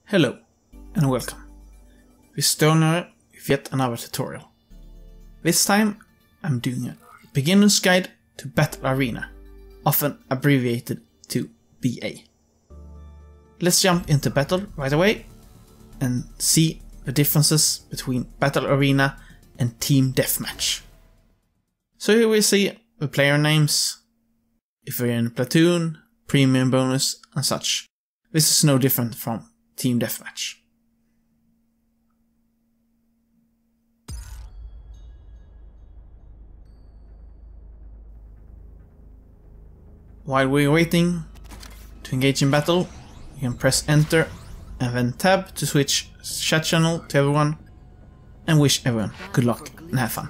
Hello and welcome. We're Stalnore with yet another tutorial. This time I'm doing a beginner's guide to Battle Arena, often abbreviated to BA. Let's jump into battle right away and see the differences between Battle Arena and Team Deathmatch. So here we see the player names, if we're in a platoon, premium bonus and such. This is no different from Team Deathmatch. While we're waiting to engage in battle, you can press enter and then tab to switch chat channel to everyone and wish everyone good luck and have fun.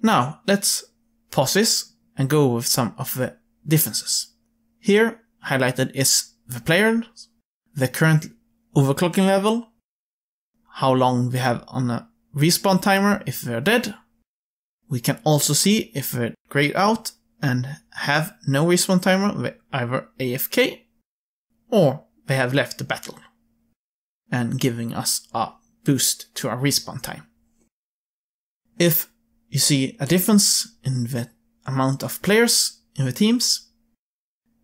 Now let's pause this and go over some of the differences. Here highlighted is the players, the current overclocking level, how long we have on a respawn timer if they're dead. We can also see if they're grayed out and have no respawn timer, they're either AFK or they have left the battle and giving us a boost to our respawn time. If you see a difference in the amount of players in the teams,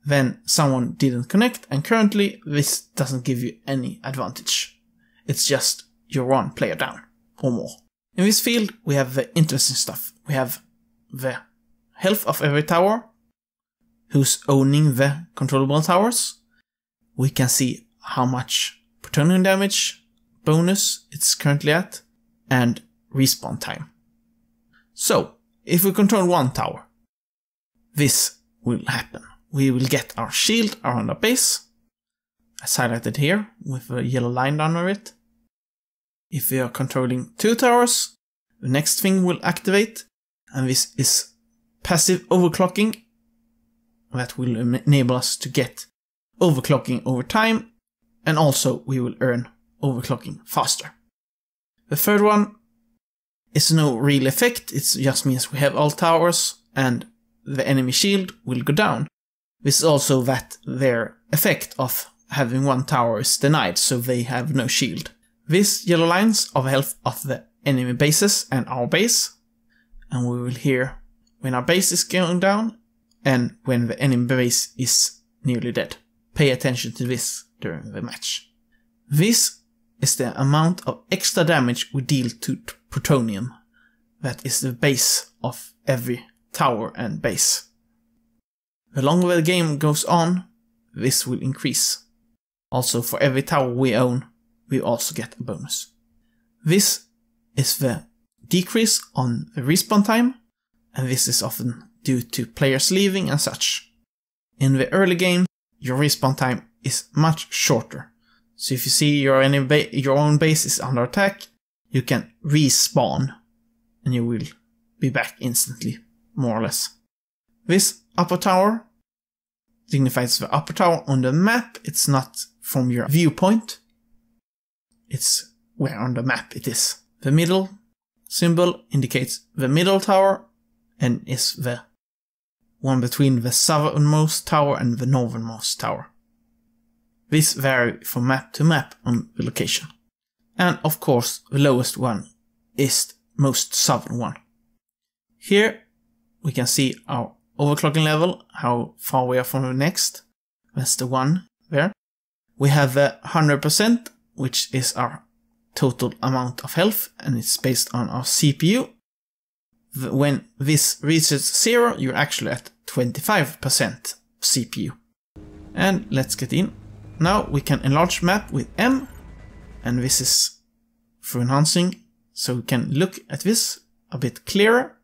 then someone didn't connect, and currently this doesn't give you any advantage. It's just you're one player down or more. In this field we have the interesting stuff. We have the health of every tower, who's owning the controllable towers. We can see how much plutonium damage bonus it's currently at, and respawn time. So, if we control one tower, this will happen. We will get our shield around our base, as highlighted here with a yellow line under it. If we are controlling two towers, the next thing will activate, and this is passive overclocking that will enable us to get overclocking over time, and also we will earn overclocking faster. The third one is no real effect, it just means we have all towers and the enemy shield will go down. This is also that their effect of having one tower is denied, so they have no shield. These yellow lines are the health of the enemy bases and our base, and we will hear when our base is going down and when the enemy base is nearly dead. Pay attention to this during the match. This is the amount of extra damage we deal to plutonium. That is the base of every tower and base. The longer the game goes on, this will increase. Also, for every tower we own, we also get a bonus. This is the decrease on the respawn time, and this is often due to players leaving and such. In the early game, your respawn time is much shorter. So if you see your own base is under attack, you can respawn and you will be back instantly, more or less. This upper tower signifies the upper tower on the map. It's not from your viewpoint. It's where on the map it is. The middle symbol indicates the middle tower and is the one between the southernmost tower and the northernmost tower. This varies from map to map on the location. And of course the lowest one is the most southern one. Here we can see our overclocking level, how far we are from the next. That's the one there. We have the 100%, which is our total amount of health, and it's based on our CPU. When this reaches 0, you're actually at 25% CPU. And let's get in. Now we can enlarge map with M, and this is through enhancing, so we can look at this a bit clearer.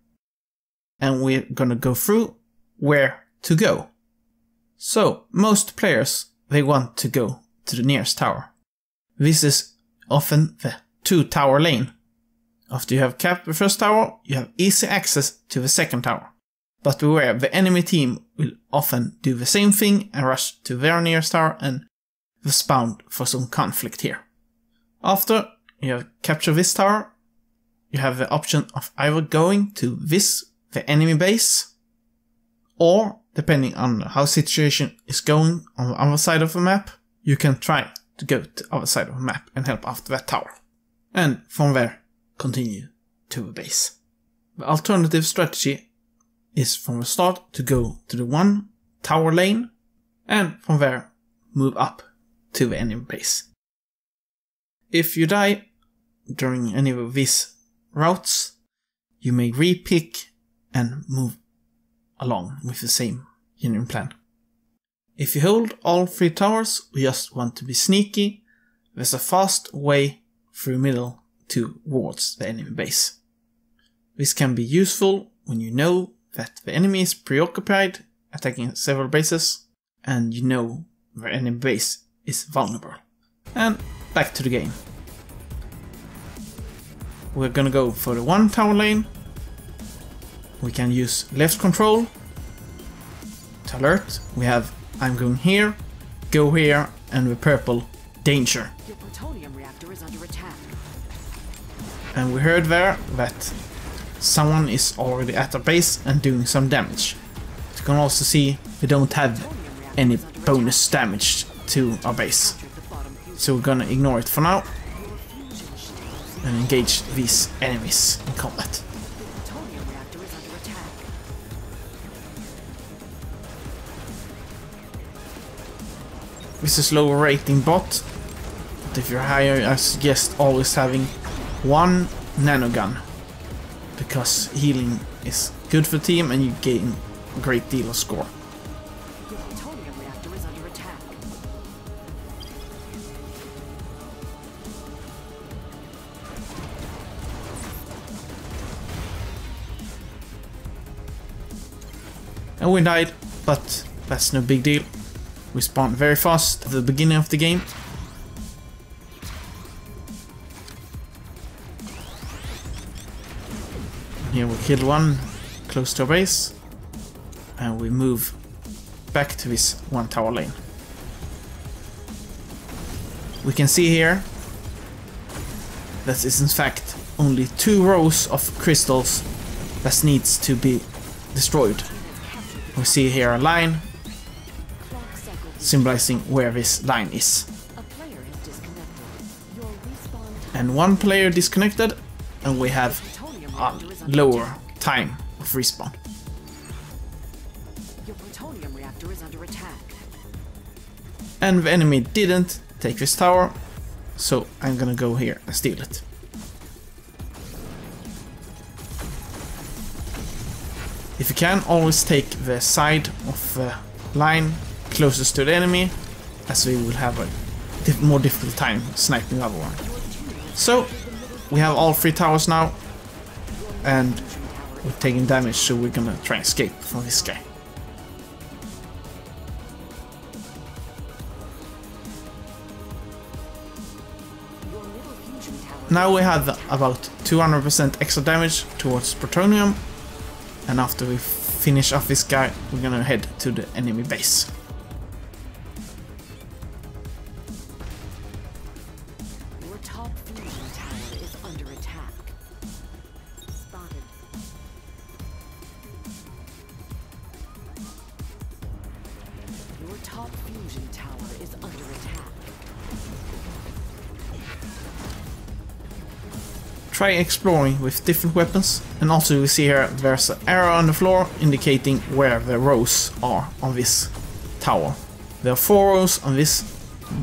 And we're gonna go through where to go. So, most players, they want to go to the nearest tower. This is often the 2-tower lane. After you have capped the first tower, you have easy access to the second tower. But beware, the enemy team will often do the same thing and rush to their nearest tower, and thus bound for some conflict here. After you have captured this tower, you have the option of either going to the enemy base, or, depending on how situation is going on the other side of the map, you can try to go to the other side of the map and help after that tower. And from there, continue to the base. The alternative strategy is from the start to go to the one tower lane, and from there move up to the enemy base. If you die during any of these routes, you may re-pick and move along with the same general plan. If you hold all 3 towers, we just want to be sneaky. There's a fast way through the middle towards the enemy base. This can be useful when you know that the enemy is preoccupied attacking several bases and you know the enemy base is vulnerable. And back to the game. We're gonna go for the one tower lane. We can use left control to alert. We have I'm going here, go here, and the purple danger. Your plutonium reactor is under attack. And we heard there that someone is already at our base and doing some damage. You can also see we don't have any bonus damage to our base. So we're gonna ignore it for now and engage these enemies in combat. This is lower rating bot, but if you're higher, I suggest always having one nanogun, because healing is good for the team and you gain a great deal of score. Your plutonium reactor is under attack. And we died, but that's no big deal. We spawned very fast at the beginning of the game. Here we killed one close to our base. And we move back to this one tower lane. We can see here that is in fact only 2 rows of crystals that needs to be destroyed. We see here a line symbolizing where this line is. And one player disconnected, and we have a lower time of respawn. Your plutonium reactor is under attack. And the enemy didn't take this tower, so I'm gonna go here and steal it. If you can, always take the side of the line closest to the enemy, as we will have a more difficult time sniping the other one. So, we have all 3 towers now, and we're taking damage, so we're gonna try and escape from this guy. Now we have about 200% extra damage towards plutonium, and after we finish off this guy, we're gonna head to the enemy base. Your top fusion tower is under attack. Spotted. Your top fusion tower is under attack. Try exploring with different weapons, and also we see here there's an arrow on the floor indicating where the rows are on this tower. There are 4 rows on this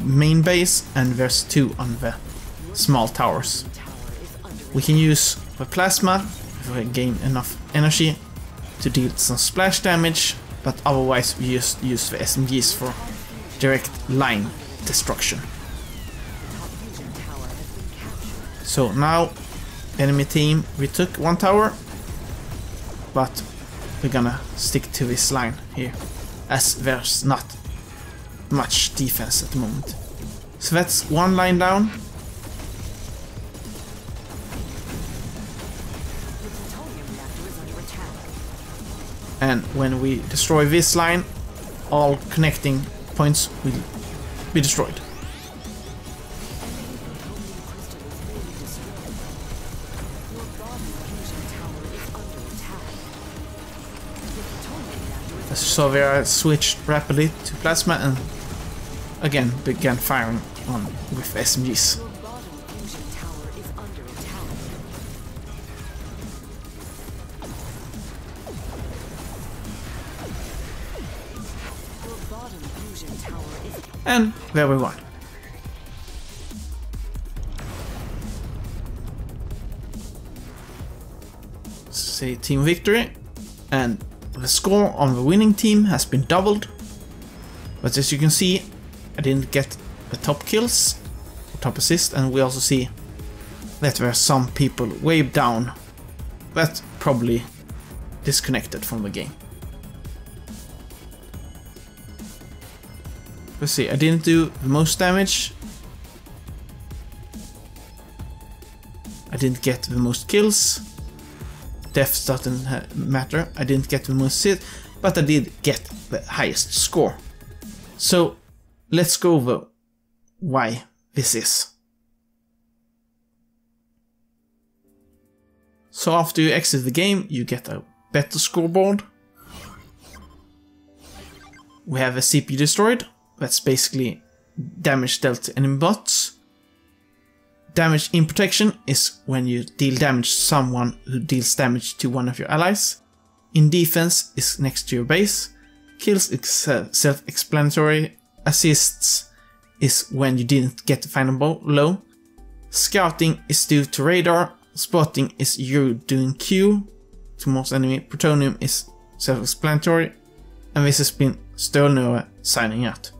main base, and there's 2 on the small towers. We can use the plasma if we gain enough energy to deal some splash damage, but otherwise we just use the SMGs for direct line destruction. So now, enemy team, we took 1 tower, but we're gonna stick to this line here, as there's not much defense at the moment. So that's 1 line down. And when we destroy this line, all connecting points will be destroyed. As you saw there, I switched rapidly to plasma, and again began firing on with SMGs. Your bottom fusion tower is under attack. Your bottom fusion tower is And there we won. Say team victory, and the score on the winning team has been doubled. But as you can see, I didn't get the top kills, top assist, and we also see that there are some people way down that probably disconnected from the game. Let's see, I didn't do the most damage. I didn't get the most kills. Deaths doesn't matter. I didn't get the most hit, but I did get the highest score. So let's go over why this is. So after you exit the game, you get a better scoreboard. We have a CPU destroyed. That's basically damage dealt to enemy bots. Damage in protection is when you deal damage to someone who deals damage to one of your allies. In defense is next to your base. Kills is self-explanatory. Assists is when you didn't get the final blow. Scouting is due to radar. Spotting is you doing Q to most enemy. Plutonium is self-explanatory. And this has been Stalnore signing out.